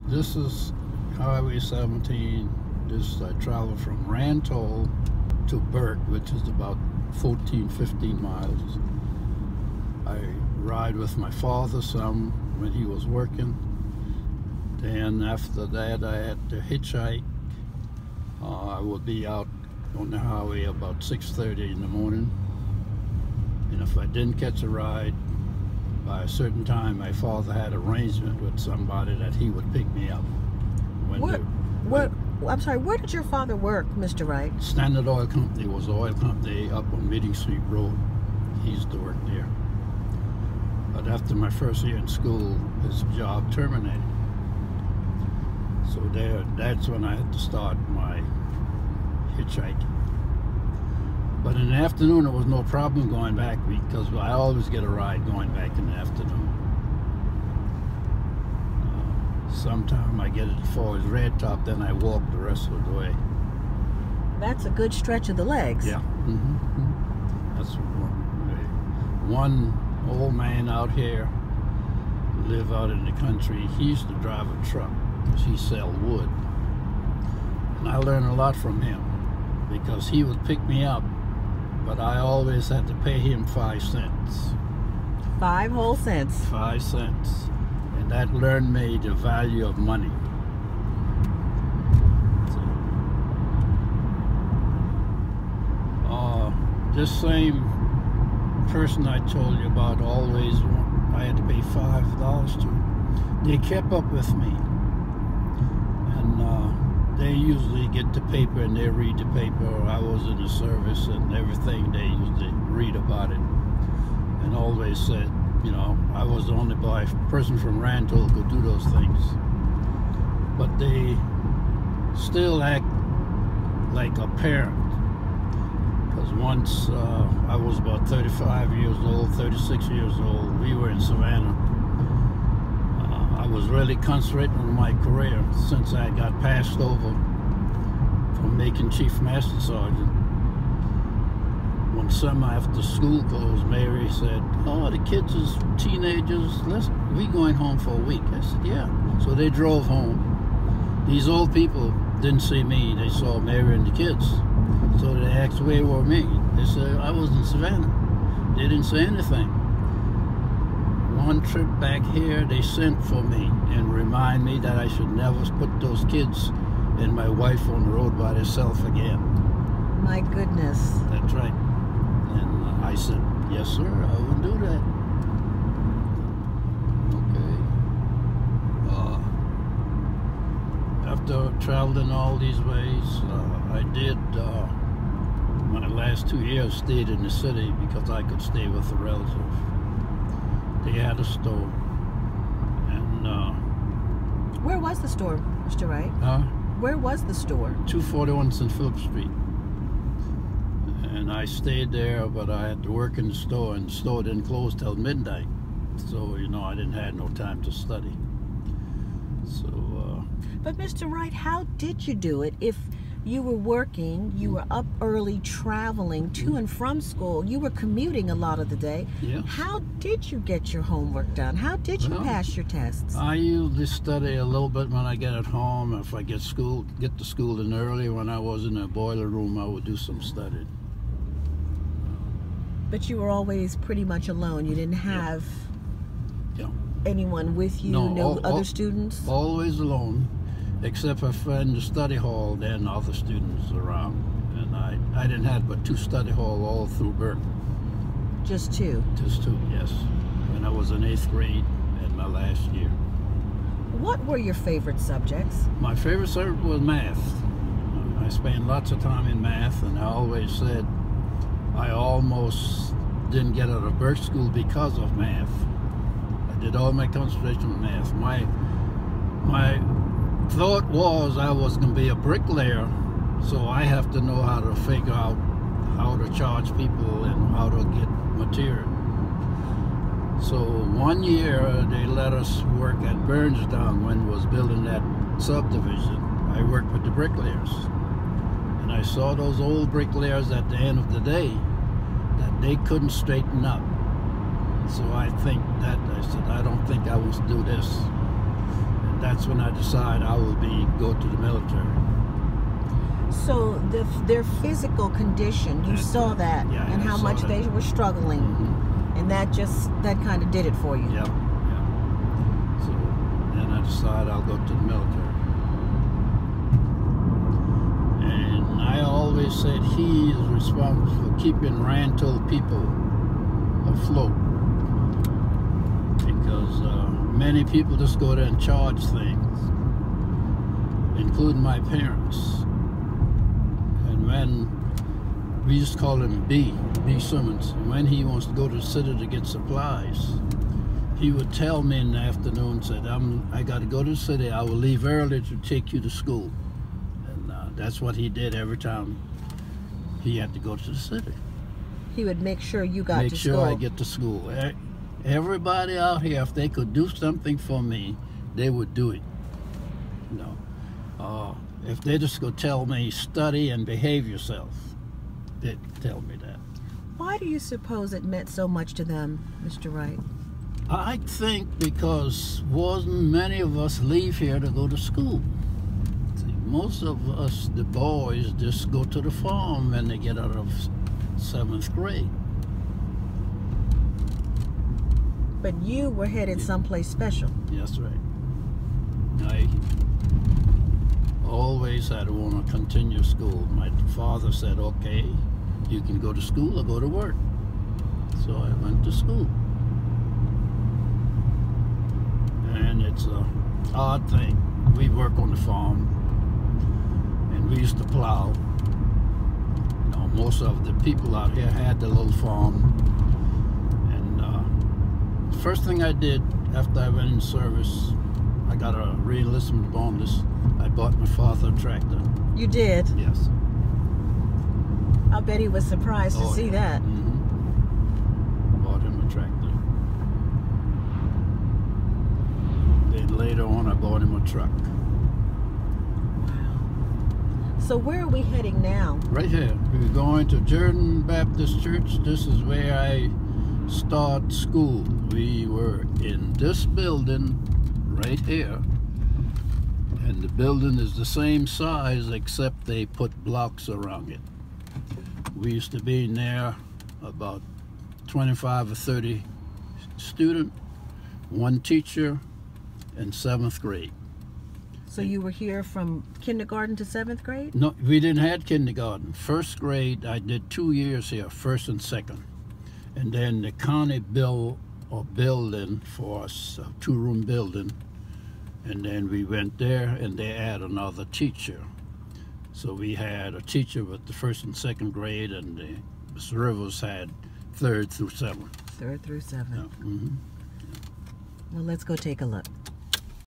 This is Highway 17. I travel from Rantowles to Burke, which is about 14-15 miles. I ride with my father some when he was working. Then after that I had to hitchhike. I would be out on the highway about 6:30 in the morning. And if I didn't catch a ride by a certain time, my father had arrangement with somebody that he would pick me up. I'm sorry, where did your father work, Mr. Wright? Standard Oil Company was an oil company up on Meeting Street Road. He used to work there. But after my first year in school, his job terminated. So that's when I had to start my hitchhiking. But in the afternoon, there was no problem going back because I always get a ride going back in the afternoon. Sometime I get it before it's red top, then I walk the rest of the way. That's a good stretch of the legs. Yeah. That's one old man out here, live out in the country. He used to drive a truck because he sell wood. And I learned a lot from him because he would pick me up, but I always had to pay him 5 cents. 5 whole cents. 5 cents. And that learned me the value of money. This same person I told you about, always I had to pay $5 to. They kept up with me, and they usually get the paper and they read the paper. I was in the service and everything. They usually read about it, and always said, you know, I was the only person from Rantowles who could do those things. But they still act like a parent. Because once I was about 35 years old, 36 years old, we were in Savannah. I was really concentrating on my career since I got passed over from making Chief Master Sergeant. One summer after school closed, Mary said, "Oh, the kids is teenagers, we going home for a week." I said, "Yeah." So they drove home. These old people didn't see me, they saw Mary and the kids. So they asked where were me. They said, "I was in Savannah." They didn't say anything. One trip back here, they sent for me and remind me that I should never put those kids and my wife on the road by themselves again. My goodness. That's right. And I said, "Yes, sir, I wouldn't do that." Okay. After traveling all these ways, I did, my last 2 years stayed in the city because I could stay with a relative. They had a store. And where was the store, Mr. Wright? Where was the store? 241 St. Philip Street. And I stayed there, but I had to work in the store, and the store didn't close till midnight. So, you know, I didn't have no time to study. So, But Mr. Wright, how did you do it? If you were working, you were up early traveling to and from school, you were commuting a lot of the day. Yeah. How did you get your homework done? How did you pass your tests? I usually study a little bit when I get at home. If I get to school in early, when I was in the boiler room, I would do some studying. But you were always pretty much alone. You didn't have anyone with you, no other students? Always alone, except if in the study hall, then other students around. And I didn't have but 2 study halls all through Burke. Just 2? Just 2, yes. When I was in 8th grade in my last year. What were your favorite subjects? My favorite subject was math. I spent lots of time in math, and I always said I almost didn't get out of Burke School because of math. I did all my concentration with math. My thought was I was going to be a bricklayer, so I have to know how to figure out how to charge people and how to get material. So one year they let us work at Burnstown when was building that subdivision. I worked with the bricklayers, and I saw those old bricklayers at the end of the day that they couldn't straighten up. So I said, I don't think I want to do this. And that's when I decided I would go to the military. So their physical condition, you saw that, yeah, and I how saw much that. they were struggling, and that kind of did it for you. Yeah, yeah. So then I decided I'll go to the military. And I always said he is responsible for keeping Rantowles people afloat, because many people just go there and charge things, including my parents. And when we used to call him B Simmons, when he wants to go to the city to get supplies, he would tell me in the afternoon, said, I got to go to the city, I will leave early to take you to school. And that's what he did every time he had to go to the city. He would make sure you got to school. Make sure I get to school. Everybody out here, if they could do something for me, they would do it. You know, if they just go tell me, study and behave yourself, they'd tell me that. Why do you suppose it meant so much to them, Mr. Wright? I think because wasn't many of us leave here to go to school. See, most of us, the boys, just go to the farm when they get out of 7th grade. But you were headed someplace special. Yes, right. I always had to want to continue school. My father said, okay, you can go to school or go to work. So I went to school. And it's an odd thing. We work on the farm, and we used to plow. You know, most of the people out here had the little farm. And the first thing I did after I went in service, I got a re-enlistment bonus. I bought my father a tractor. You did? Yes. I bet he was surprised to see that. Bought him a tractor. Then later on, I bought him a truck. Wow. So where are we heading now? Right here. We're going to Jordan Baptist Church. This is where I start school. We were in this building right here. And the building is the same size, except they put blocks around it. We used to be in there about 25 or 30 students, one teacher, and 7th grade. So you were here from kindergarten to 7th grade? No, we didn't have kindergarten. 1st grade, I did 2 years here, 1st and 2nd. And then the county built a building for us, a 2-room building. And then we went there, and they added another teacher. So we had a teacher with the 1st and 2nd grade, and the Miss Rivers had 3rd through 7th. 3rd through 7th. Yeah. Well, let's go take a look.